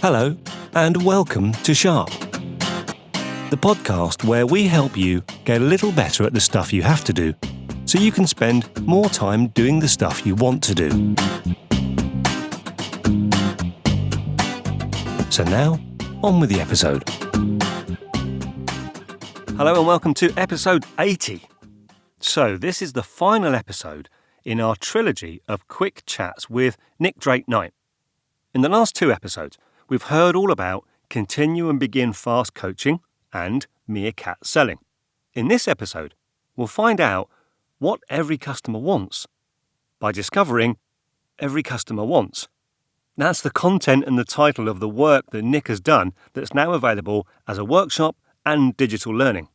Hello, and welcome to Sharp, the podcast where we help you get a little better at the stuff you have to do, so you can spend more time doing the stuff you want to do. So now, on with the episode. Hello and welcome to episode 80. So this is the final episode in our trilogy of quick chats with Nick Drake-Knight. In the last two episodes, we've heard all about continue and begin fast coaching and meerkat selling. In this episode, we'll find out what every customer wants by discovering every customer wants. That's the content and the title of the work that Nick has done that's now available as a workshop and digital learning.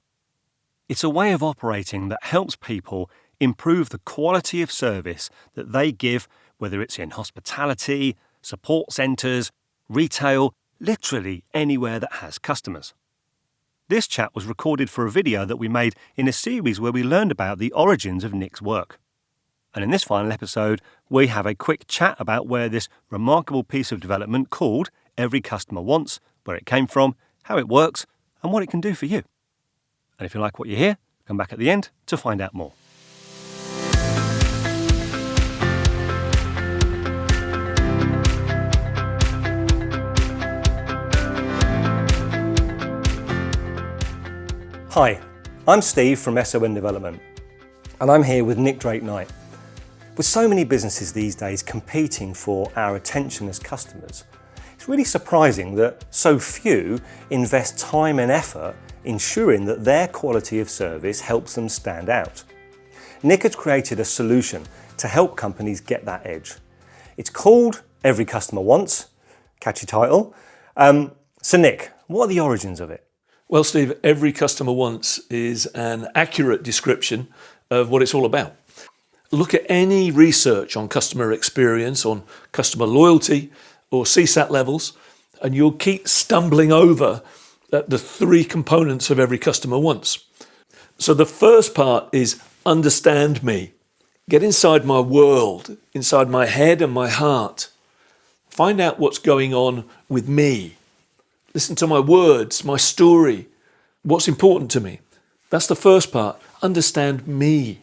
It's a way of operating that helps people improve the quality of service that they give, whether it's in hospitality, support centres, retail, literally anywhere that has customers. This chat was recorded for a video that we made in a series where we learned about the origins of Nick's work. And in this final episode, we have a quick chat about where this remarkable piece of development called Every Customer Wants, where it came from, how it works, and what it can do for you. And if you like what you hear, come back at the end to find out more. Hi, I'm Steve from SON Development, and I'm here with Nick Drake-Knight. With so many businesses these days competing for our attention as customers, it's really surprising that so few invest time and effort ensuring that their quality of service helps them stand out. Nick has created a solution to help companies get that edge. It's called Every Customer Wants, catchy title. So Nick, what are the origins of it? Well, Steve, Every Customer Wants is an accurate description of what it's all about. Look at any research on customer experience, on customer loyalty or CSAT levels, and you'll keep stumbling over the three components of Every Customer Wants. So the first part is understand me. Get inside my world, inside my head and my heart. Find out what's going on with me. Listen to my words, my story, what's important to me. That's the first part. Understand me.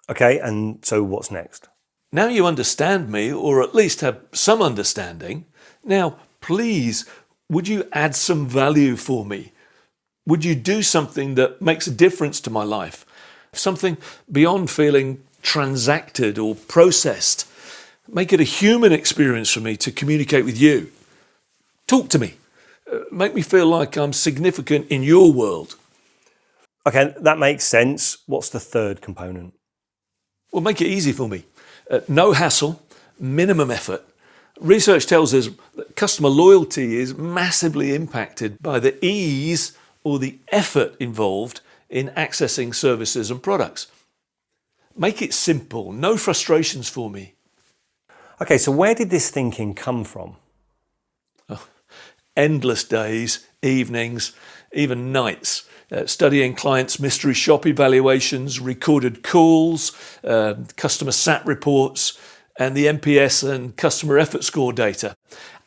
Okay, and so what's next? Now you understand me, or at least have some understanding. Now, please, would you add some value for me? Would you do something that makes a difference to my life? Something beyond feeling transacted or processed. Make it a human experience for me to communicate with you. Talk to me. Make me feel like I'm significant in your world. Okay, that makes sense. What's the third component? Well, make it easy for me. No hassle, minimum effort. Research tells us that customer loyalty is massively impacted by the ease or the effort involved in accessing services and products. Make it simple, no frustrations for me. Okay, so where did this thinking come from? Endless days, evenings, even nights, studying clients' mystery shop evaluations, recorded calls, customer SAT reports, and the NPS and customer effort score data,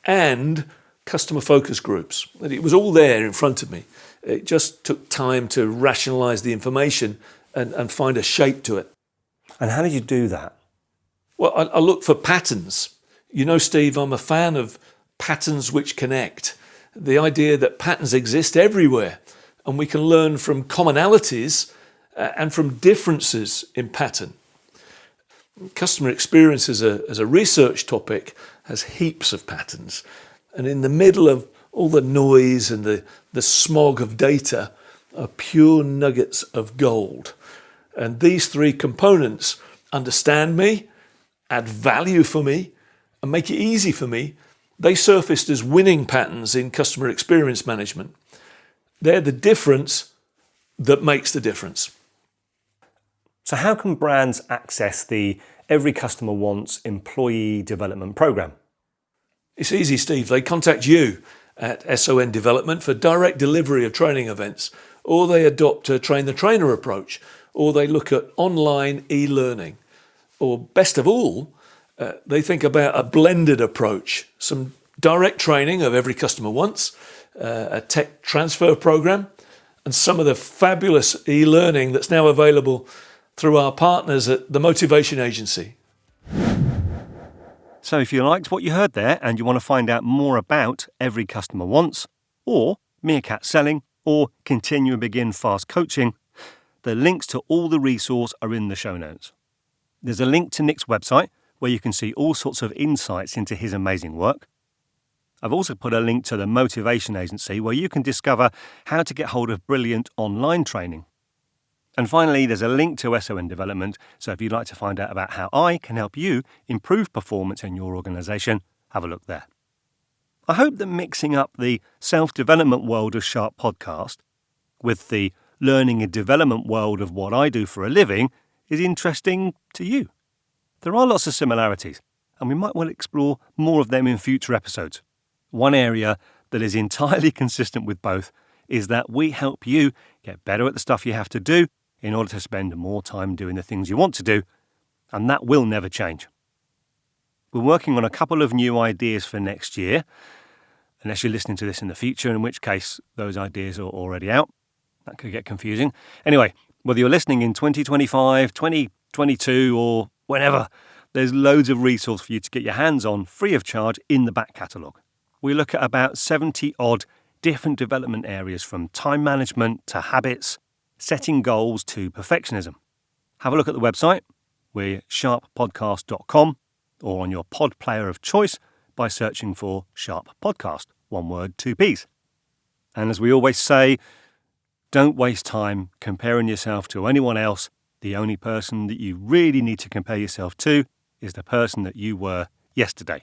and customer focus groups. It was all there in front of me. It just took time to rationalise the information and find a shape to it. And how did you do that? Well, I look for patterns. You know, Steve, I'm a fan of patterns which connect. The idea that patterns exist everywhere and we can learn from commonalities and from differences in pattern. Customer experience as a research topic has heaps of patterns. And in the middle of all the noise and the smog of data are pure nuggets of gold. And these three components, understand me, add value for me, and make it easy for me, they surfaced as winning patterns in customer experience management. They're the difference that makes the difference. So how can brands access the Every Customer Wants employee development program? It's easy, Steve. They contact you at SON Development for direct delivery of training events, or they adopt a train the trainer approach, or they look at online e-learning, or best of all, they think about a blended approach, some direct training of Every Customer Once, a tech transfer program, and some of the fabulous e-learning that's now available through our partners at the Motivation Agency. So if you liked what you heard there and you want to find out more about Every Customer Once, or Meerkat Selling, or Continue and Begin Fast Coaching, the links to all the resource are in the show notes. There's a link to Nick's website where you can see all sorts of insights into his amazing work. I've also put a link to the Motivation Agency where you can discover how to get hold of brilliant online training. And finally, there's a link to SON development, so if you'd like to find out about how I can help you improve performance in your organisation, have a look there. I hope that mixing up the self-development world of Sharp Podcast with the learning and development world of what I do for a living is interesting to you. There are lots of similarities, and we might well explore more of them in future episodes. One area that is entirely consistent with both is that we help you get better at the stuff you have to do in order to spend more time doing the things you want to do, and that will never change. We're working on a couple of new ideas for next year, unless you're listening to this in the future, in which case those ideas are already out. That could get confusing. Anyway, whether you're listening in 2025, 2022 or whenever, there's loads of resource for you to get your hands on free of charge in the back catalogue. We look at about 70-odd different development areas, from time management to habits, setting goals to perfectionism. Have a look at the website. We're sharppodcast.com, or on your pod player of choice by searching for Sharp Podcast, one word, two Ps. And as we always say, don't waste time comparing yourself to anyone else. The only person that you really need to compare yourself to is the person that you were yesterday.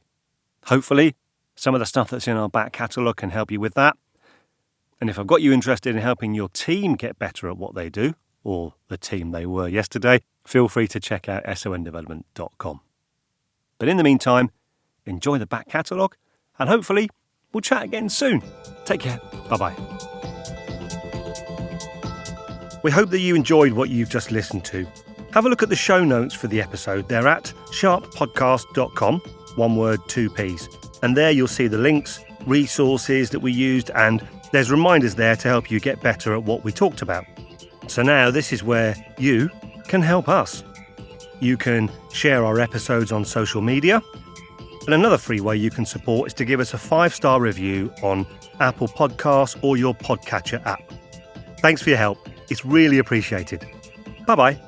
Hopefully, some of the stuff that's in our back catalogue can help you with that. And if I've got you interested in helping your team get better at what they do, or the team they were yesterday, feel free to check out sondevelopment.com. But in the meantime, enjoy the back catalogue, and hopefully we'll chat again soon. Take care. Bye-bye. We hope that you enjoyed what you've just listened to. Have a look at the show notes for the episode. They're at sharppodcast.com, one word, two Ps. And there you'll see the links, resources that we used, and there's reminders there to help you get better at what we talked about. So now this is where you can help us. You can share our episodes on social media. And another free way you can support is to give us a 5-star review on Apple Podcasts or your podcatcher app. Thanks for your help. It's really appreciated. Bye-bye.